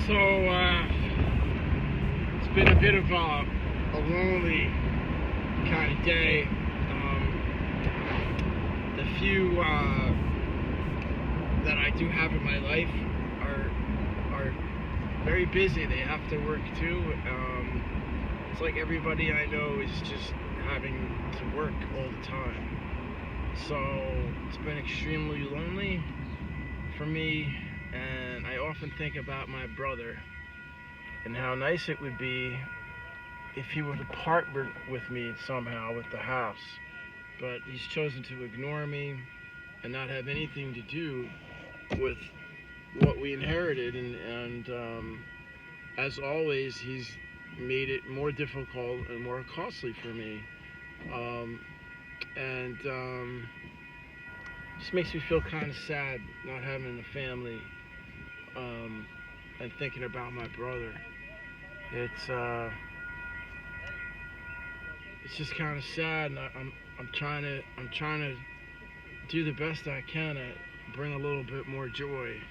So, it's been a bit of a lonely kind of day. The few that I do have in my life are very busy. They have to work too. It's like everybody I know is just having to work all the time. So it's been extremely lonely for me, and I often think about my brother and how nice it would be if he would partner with me somehow with the house. But he's chosen to ignore me and not have anything to do with what we inherited, and as always, he's made it more difficult and more costly for me. And just makes me feel kind of sad not having a family, and thinking about my brother. It's just kind of sad, and I'm trying to do the best I can to bring a little bit more joy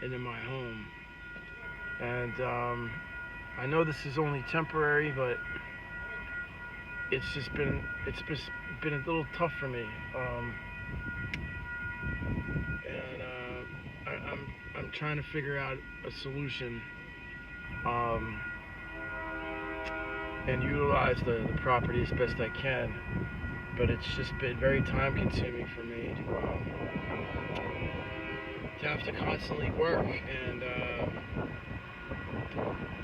into my home. And I know this is only temporary, but it's been a little tough for me. I'm trying to figure out a solution, and utilize the property as best I can. But it's just been very time consuming for me to have to constantly work, and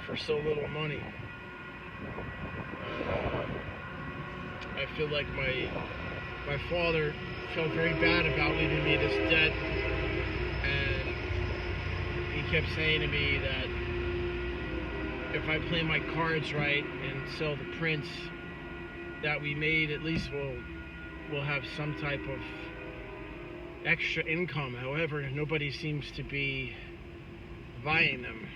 for so little money. I feel like my father felt very bad about leaving me this debt, and he kept saying to me that if I play my cards right and sell the prints that we made, at least we'll have some type of extra income. However, nobody seems to be buying them.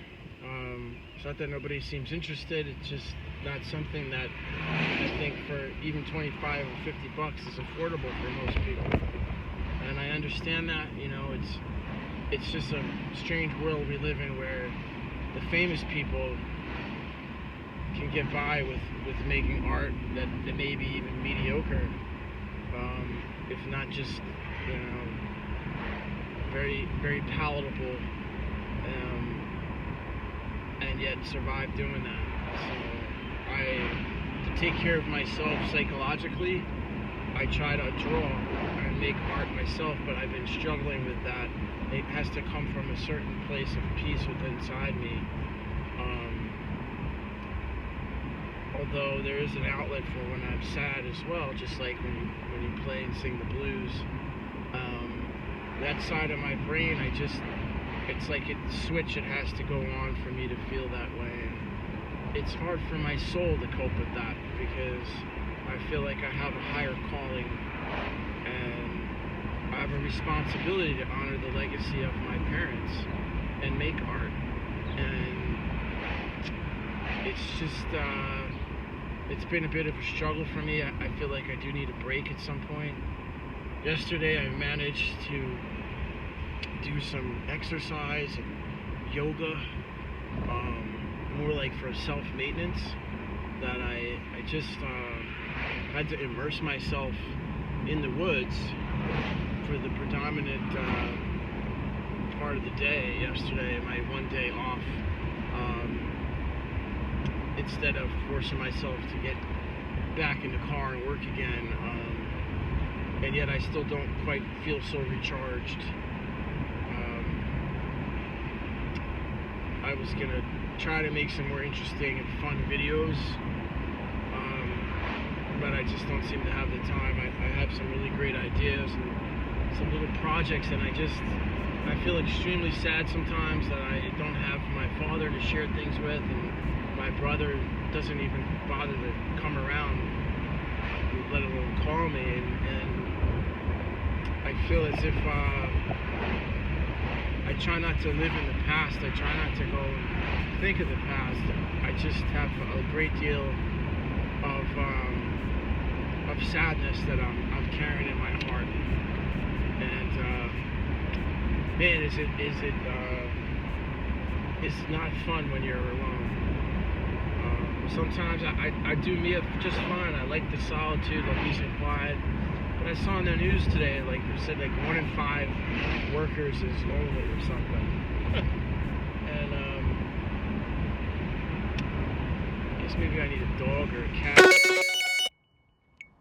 It's not that nobody seems interested, it's just not something that I think for even 25 or 50 bucks is affordable for most people. And I understand that, it's just a strange world we live in where the famous people can get by with making art that may be even mediocre, if not just, very, very palatable, and yet survive doing that. So to take care of myself psychologically, I try to draw and make art myself, but I've been struggling with that. It has to come from a certain place of peace within inside me. Although there is an outlet for when I'm sad as well, just like when you play and sing the blues. That side of my brain, it's like a switch that has to go on for me to feel that way. And it's hard for my soul to cope with that, because I feel like I have a higher calling, and I have a responsibility to honor the legacy of my parents and make art. And it's just, it's been a bit of a struggle for me. I feel like I do need a break at some point. Yesterday I managed to do some exercise and yoga, more like for self-maintenance, that I just had to immerse myself in the woods for the predominant part of the day yesterday, my one day off, instead of forcing myself to get back in the car and work again, and yet I still don't quite feel so recharged. I was gonna try to make some more interesting and fun videos, but I just don't seem to have the time. I have some really great ideas and some little projects, and I feel extremely sad sometimes that I don't have my father to share things with, and my brother doesn't even bother to come around, let alone call me, and I feel as if I try not to live in the past. I try not to go and think of the past. I just have a great deal of sadness that I'm carrying in my heart. And man, is it is not fun when you're alone. Sometimes I do me just fine. I like the solitude, like peace and quiet. But I saw on the news today, like it said, like 1 in 5 workers is lonely or something. And I guess maybe I need a dog or a cat.